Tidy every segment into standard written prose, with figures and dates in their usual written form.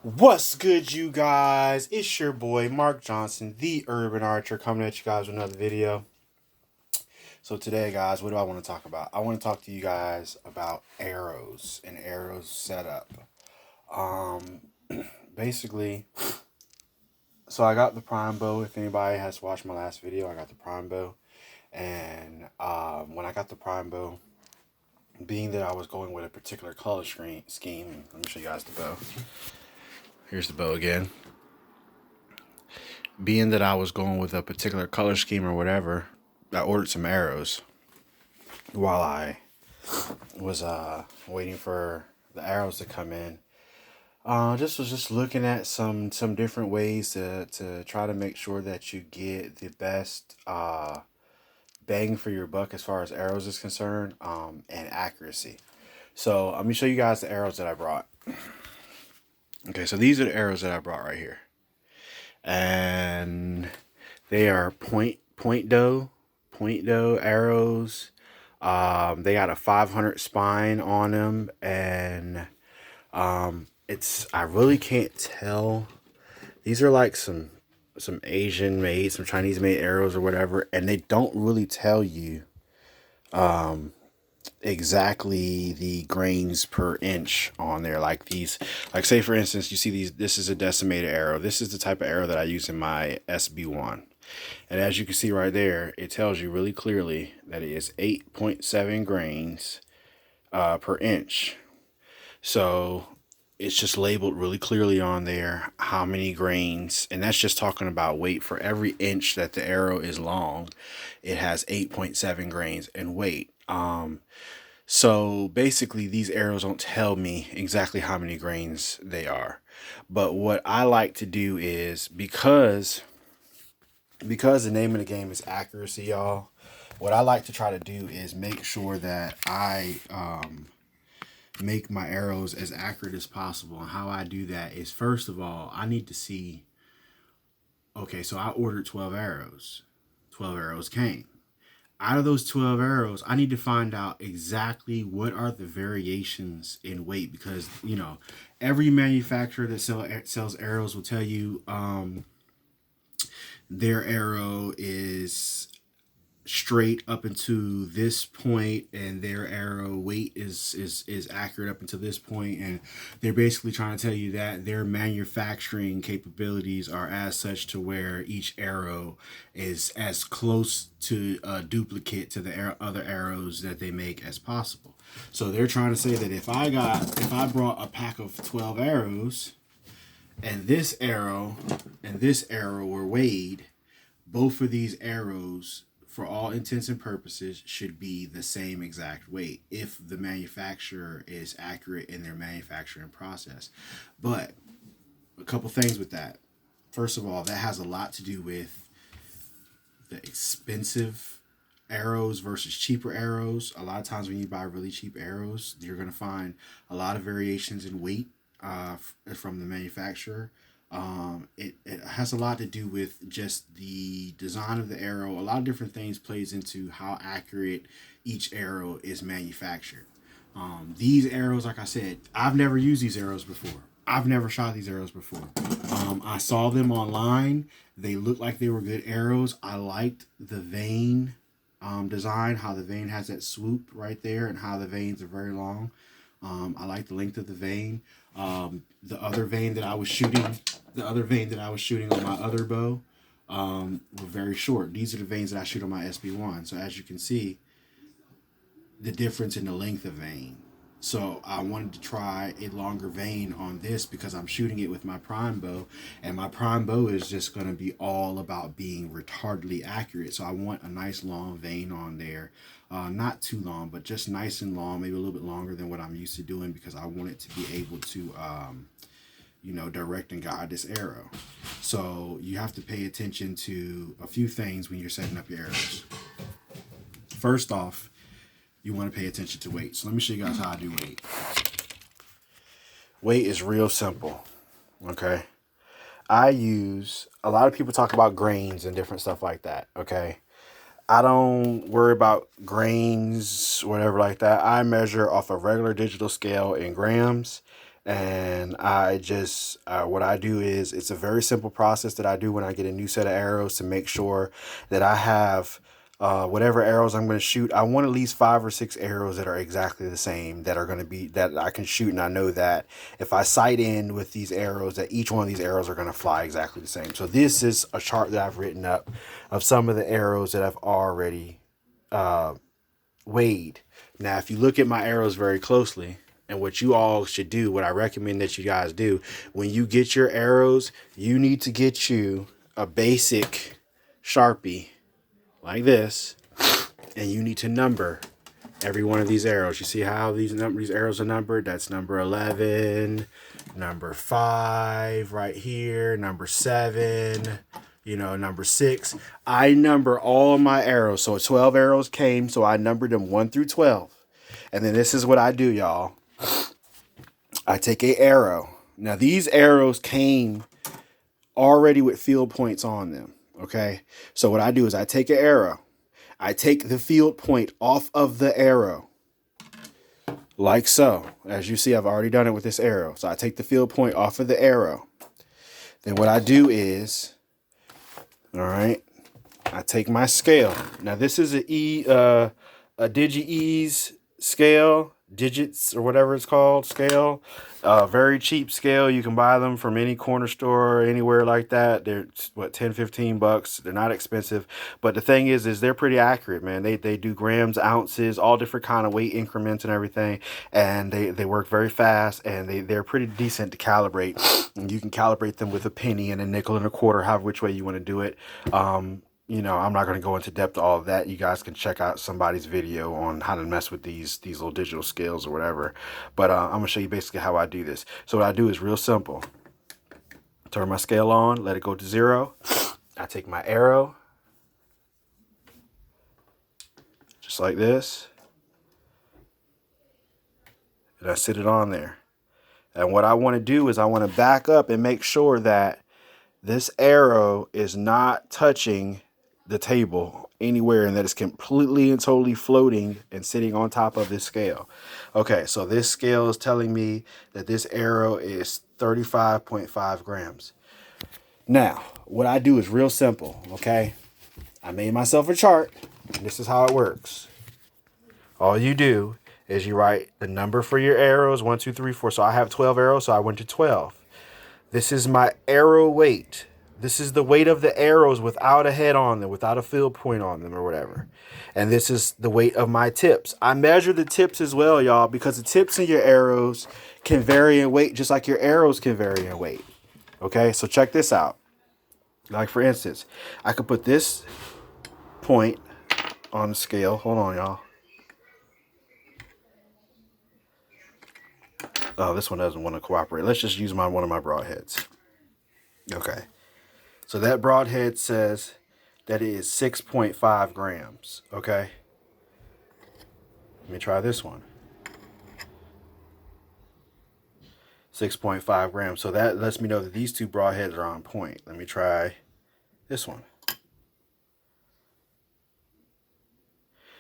What's good, you guys? It's your boy Mark Johnson, the Urban Archer, coming at you guys with another video. So today, guys, what do I want to talk about? I want to talk to you guys about arrows and arrows setup. Um, basically, so I got the prime bow. If anybody has watched my last video, I got the prime bow, and when I got the prime bow, being that I was going with a particular color scheme, let me show you guys the bow. Here's the bow again. Being that I was going with a particular color scheme or whatever, I ordered some arrows while I was waiting for the arrows to come in. Just looking at some different ways to try to make sure that you get the best bang for your buck as far as arrows is concerned, and accuracy. So let me show you guys the arrows that I brought. Okay, so these are the arrows that I brought right here, and they are point doe arrows. They got a 500 spine on them, and I really can't tell. These are like some Asian made, some Chinese made arrows or whatever, and they don't really tell you exactly the grains per inch on there. Like these, like say for instance, you see these, this is a decimated arrow. This is the type of arrow that I use in my SB1. And as you can see right there, it tells you really clearly that it is 8.7 grains per inch. So it's just labeled really clearly on there how many grains, and that's just talking about weight. For every inch that the arrow is long, it has 8.7 grains in weight. So basically these arrows don't tell me exactly how many grains they are. But what I like to do is, because the name of the game is accuracy, y'all, what I like to try to do is make sure that I make my arrows as accurate as possible. And how I do that is, first of all, I need to see, okay, so I ordered 12 arrows. 12 arrows came. Out of those 12 arrows, I need to find out exactly what are the variations in weight, because, you know, every manufacturer that sells arrows will tell you their arrow is straight up into this point, and their arrow weight is accurate up until this point, and they're basically trying to tell you that their manufacturing capabilities are as such to where each arrow is as close to a duplicate to the other arrows that they make as possible. So they're trying to say that if I brought a pack of 12 arrows, and this arrow were weighed, both of these arrows, for all intents and purposes, should be the same exact weight if the manufacturer is accurate in their manufacturing process. But a couple things with that. First of all, that has a lot to do with the expensive arrows versus cheaper arrows. A lot of times when you buy really cheap arrows, you're going to find a lot of variations in weight from the manufacturer. It has a lot to do with just the design of the arrow. A lot of different things plays into how accurate each arrow is manufactured. These arrows, like I said, I've never used these arrows before. I've never shot these arrows before. I saw them online. They looked like they were good arrows. I liked the vein design, how the vein has that swoop right there, and how the veins are very long. I like the length of the vein. The other vein that I was shooting on my other bow were very short. These are the veins that I shoot on my SB1. So as you can see, the difference in the length of vein. So I wanted to try a longer vein on this because I'm shooting it with my prime bow, and my prime bow is just going to be all about being retardedly accurate. So I want a nice long vein on there. Not too long, but just nice and long, maybe a little bit longer than what I'm used to doing, because I want it to be able to direct and guide this arrow. So you have to pay attention to a few things when you're setting up your arrows. First off, you want to pay attention to weight. So let me show you guys how I do weight. Weight is real simple, okay? I use, a lot of people talk about grains and different stuff like that, okay? I don't worry about grains, whatever like that. I measure off a regular digital scale in grams, And I just, what I do is, it's a very simple process that I do when I get a new set of arrows to make sure that I have whatever arrows I'm going to shoot. I want at least 5 or 6 arrows that are exactly the same, that are going to be, that I can shoot. And I know that if I sight in with these arrows, that each one of these arrows are going to fly exactly the same. So this is a chart that I've written up of some of the arrows that I've already weighed. Now, if you look at my arrows very closely, and what you all should do, what I recommend that you guys do, when you get your arrows, you need to get you a basic Sharpie like this, and you need to number every one of these arrows. You see how these arrows are numbered? That's number 11, number 5 right here, number 7, you know, number 6. I number all of my arrows. So 12 arrows came, so I numbered them 1 through 12. And then this is what I do, y'all. I take a arrow. Now, these arrows came already with field points on them, okay? So what I do is I take an arrow. I take the field point off of the arrow, like so. As you see, I've already done it with this arrow. So I take the field point off of the arrow. Then what I do is, all right, I take my scale. Now, this is a Digi-Ease scale, digits or whatever it's called, scale. Very cheap scale. You can buy them from any corner store or anywhere like that. They're what, 10, 15 bucks. They're not expensive. But the thing is they're pretty accurate, man. They do grams, ounces, all different kind of weight increments and everything. And they work very fast, and they're pretty decent to calibrate. And you can calibrate them with a penny and a nickel and a quarter, however which way you want to do it. You know, I'm not going to go into depth to all of that. You guys can check out somebody's video on how to mess with these little digital scales or whatever. But I'm going to show you basically how I do this. So what I do is real simple. Turn my scale on, let it go to 0. I take my arrow, just like this, and I sit it on there. And what I want to do is I want to back up and make sure that this arrow is not touching the table anywhere, and that it's completely and totally floating and sitting on top of this scale. Okay, so this scale is telling me that this arrow is 35.5 grams. Now, what I do is real simple, okay? I made myself a chart, and this is how it works. All you do is you write the number for your arrows, 1, 2, 3, 4. So I have 12 arrows, so I went to 12. This is my arrow weight. This is the weight of the arrows without a head on them, without a field point on them or whatever. And this is the weight of my tips. I measure the tips as well, y'all, because the tips in your arrows can vary in weight just like your arrows can vary in weight. Okay, so check this out. Like, for instance, I could put this point on the scale. Hold on, y'all. Oh, this one doesn't want to cooperate. Let's just use one of my broadheads. Okay. So that broadhead says that it is 6.5 grams. Okay. Let me try this one. 6.5 grams. So that lets me know that these two broadheads are on point. Let me try this one.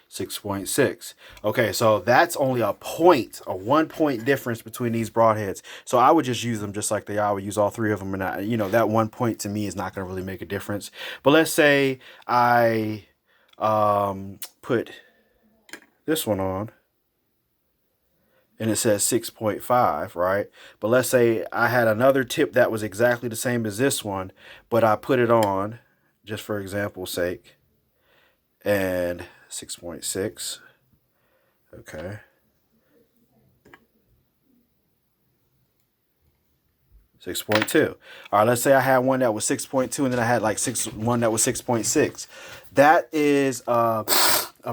6.6. Okay, so that's only a 1 point difference between these broadheads. So I would just use them just like they are. I would use all 3 of them, and that 1 point to me is not going to really make a difference. But let's say I put this one on, and it says 6.5, right? But let's say I had another tip that was exactly the same as this one, but I put it on, just for example's sake, and 6.6. Okay. 6.2. All right, let's say I had one that was 6.2, and then I had like one that was 6.6. That is a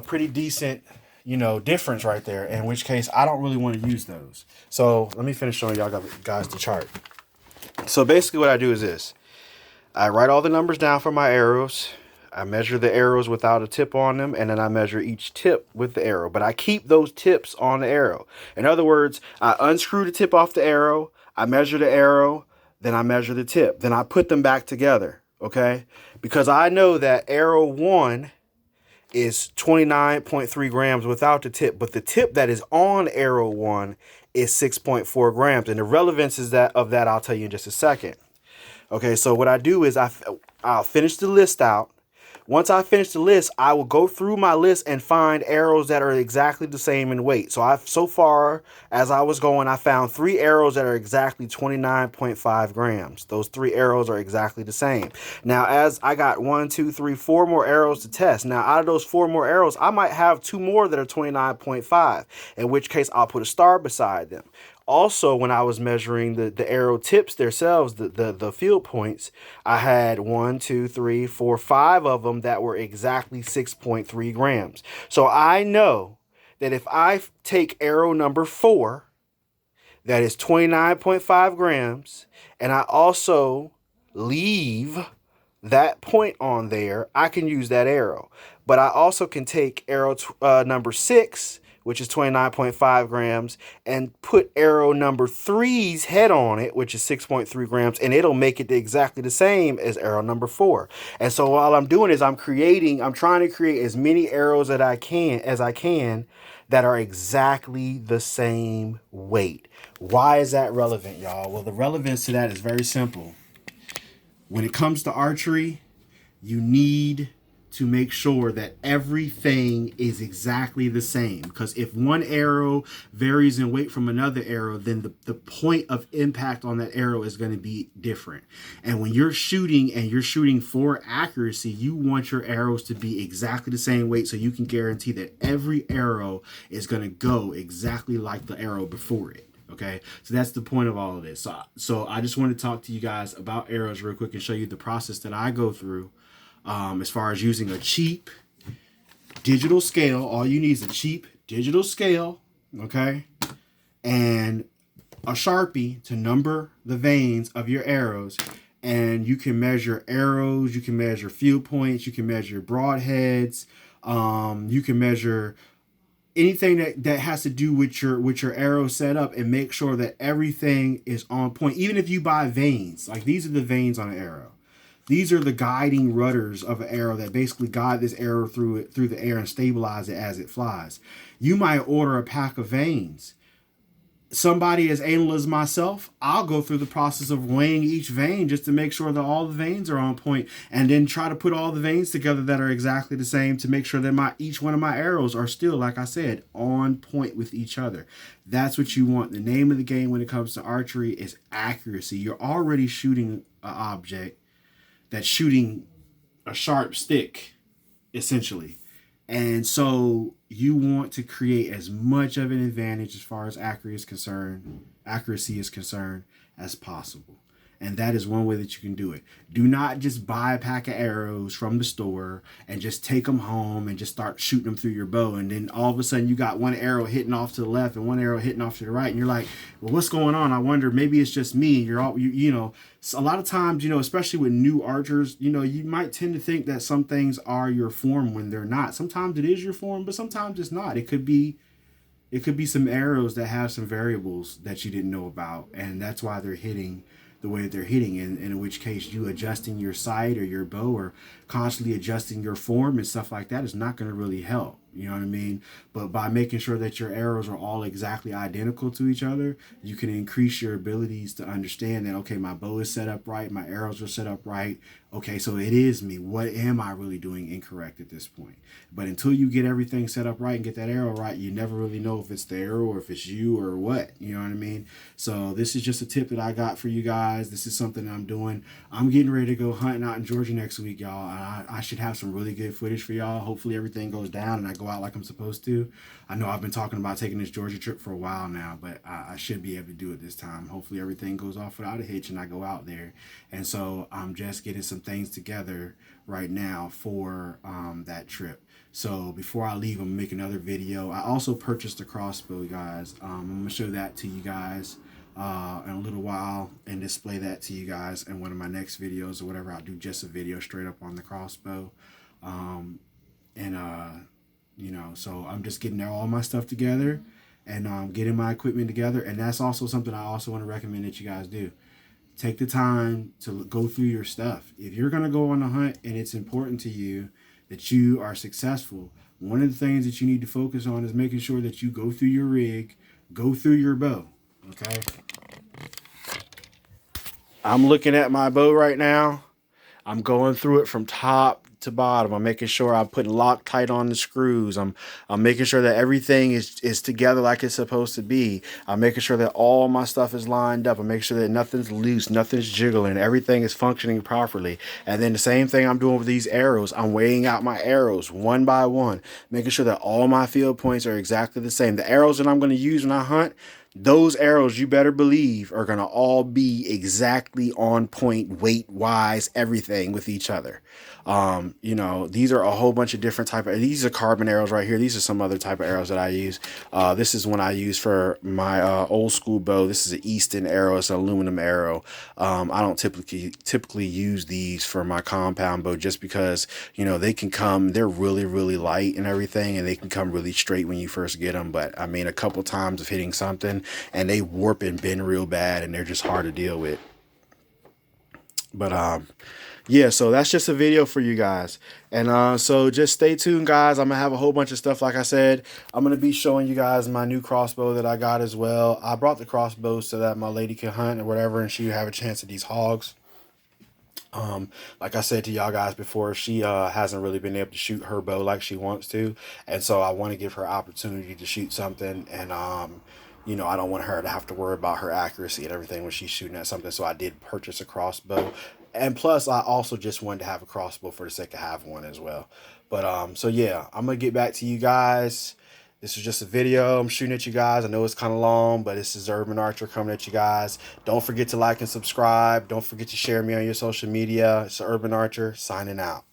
pretty decent, difference right there, in which case I don't really want to use those. So let me finish showing y'all guys the chart. So basically what I do is this. I write all the numbers down for my arrows. I measure the arrows without a tip on them, and then I measure each tip with the arrow. But I keep those tips on the arrow. In other words, I unscrew the tip off the arrow, I measure the arrow, then I measure the tip. Then I put them back together, okay? Because I know that arrow 1 is 29.3 grams without the tip, but the tip that is on arrow 1 is 6.4 grams. And the relevance is that of that I'll tell you in just a second. Okay, so what I do is I'll finish the list out. Once I finish the list, I will go through my list and find arrows that are exactly the same in weight. So far as I was going, I found 3 arrows that are exactly 29.5 grams. Those 3 arrows are exactly the same. Now, as I got 1, 2, 3, 4 more arrows to test. Now, out of those 4 more arrows, I might have 2 more that are 29.5, in which case I'll put a star beside them. Also, when I was measuring the arrow tips themselves, the field points, I had 1, 2, 3, 4, 5 of them that were exactly 6.3 grams. So I know that if I take arrow number 4, that is 29.5 grams, and I also leave that point on there, I can use that arrow. But I also can take arrow number 6, which is 29.5 grams, and put arrow number 3's head on it, which is 6.3 grams, and it'll make it exactly the same as arrow number 4. And so while I'm doing is I'm trying to create as many arrows that I can that are exactly the same weight. Why is that relevant, y'all? Well, the relevance to that is very simple. When it comes to archery, you need to make sure that everything is exactly the same. Because if one arrow varies in weight from another arrow, then the point of impact on that arrow is going to be different. And when you're shooting and you're shooting for accuracy, you want your arrows to be exactly the same weight so you can guarantee that every arrow is going to go exactly like the arrow before it. Okay, so that's the point of all of this. So I just want to talk to you guys about arrows real quick and show you the process that I go through as far as using a cheap digital scale. All you need is a cheap digital scale, okay, and a Sharpie to number the veins of your arrows. And you can measure arrows, you can measure field points, you can measure broadheads, you can measure anything that has to do with your arrow setup, and make sure that everything is on point. Even if you buy vanes, like these are the vanes on an arrow. These are the guiding rudders of an arrow that basically guide this arrow through the air and stabilize it as it flies. You might order a pack of vanes. Somebody as anal as myself, I'll go through the process of weighing each vane just to make sure that all the veins are on point, and then try to put all the veins together that are exactly the same to make sure that each one of my arrows are still, like I said, on point with each other. That's what you want. The name of the game when it comes to archery is accuracy. You're already shooting an object that's shooting a sharp stick, essentially. And so you want to create as much of an advantage as far as accuracy is concerned as possible. And that is one way that you can do it. Do not just buy a pack of arrows from the store and just take them home and just start shooting them through your bow. And then all of a sudden you got one arrow hitting off to the left and one arrow hitting off to the right. And you're like, well, what's going on? I wonder, maybe it's just me. You're all, you know, a lot of times, especially with new archers, you might tend to think that some things are your form when they're not. Sometimes it is your form, but sometimes it's not. It could be some arrows that have some variables that you didn't know about. And that's why they're hitting the way that they're hitting, and in which case you adjusting your sight or your bow or constantly adjusting your form and stuff like that is not going to really help. You know what I mean? But by making sure that your arrows are all exactly identical to each other, you can increase your abilities to understand that, okay, my bow is set up right, my arrows are set up right. Okay, so it is me. What am I really doing incorrect at this point? But until you get everything set up right and get that arrow right, you never really know if it's the arrow or if it's you or what. You know what I mean? So this is just a tip that I got for you guys. This is something I'm doing. I'm getting ready to go hunting out in Georgia next week, y'all. I should have some really good footage for y'all. Hopefully everything goes down and I go out like I'm supposed to. I know I've been talking about taking this Georgia trip for a while now, but I should be able to do it this time. Hopefully everything goes off without a hitch and I go out there. And so I'm just getting some things together right now for that trip. So before I leave, I'm gonna make another video. I also purchased a crossbow, guys. I'm gonna show that to you guys in a little while and display that to you guys in one of my next videos or whatever. I'll do just a video straight up on the crossbow. So I'm just getting all my stuff together and getting my equipment together. And that's also something I also want to recommend that you guys do. Take the time to go through your stuff. If you're going to go on a hunt and it's important to you that you are successful, one of the things that you need to focus on is making sure that you go through your rig, go through your bow. Okay. I'm looking at my bow right now. I'm going through it from top to bottom. I'm making sure I'm putting Loctite on the screws. I'm making sure that everything is together like it's supposed to be. I'm making sure that all my stuff is lined up. I'm making sure that nothing's loose, nothing's jiggling, everything is functioning properly. And then the same thing I'm doing with these arrows. I'm weighing out my arrows one by one, making sure that all my field points are exactly the same. The arrows that I'm going to use when I hunt, those arrows, you better believe, are going to all be exactly on point, weight wise, everything with each other. You know, these are a whole bunch of different these are carbon arrows right here. These are some other type of arrows that I use. This is one I use for my old school bow. This is an Easton arrow. It's an aluminum arrow. I don't typically use these for my compound bow just because, you know, they're really, really light and everything, and they can come really straight when you first get them. But I mean, a couple times of hitting something and they warp and bend real bad, and they're just hard to deal with. But yeah, so that's just a video for you guys. And so just stay tuned, guys. I'm gonna have a whole bunch of stuff. Like I said, I'm gonna be showing you guys my new crossbow that I got as well. I brought the crossbow so that my lady can hunt or whatever, and she would have a chance at these hogs. Like I said to y'all guys before, she hasn't really been able to shoot her bow like she wants to, and so I want to give her opportunity to shoot something. And you know, I don't want her to have to worry about her accuracy and everything when she's shooting at something. So I did purchase a crossbow, and plus I also just wanted to have a crossbow for the sake of having one as well. But so yeah, I'm gonna get back to you guys. This is just a video I'm shooting at you guys. I know it's kind of long, but this is Urban Archer coming at you guys. Don't forget to like and subscribe. Don't forget to share me on your social media. It's Urban Archer signing out.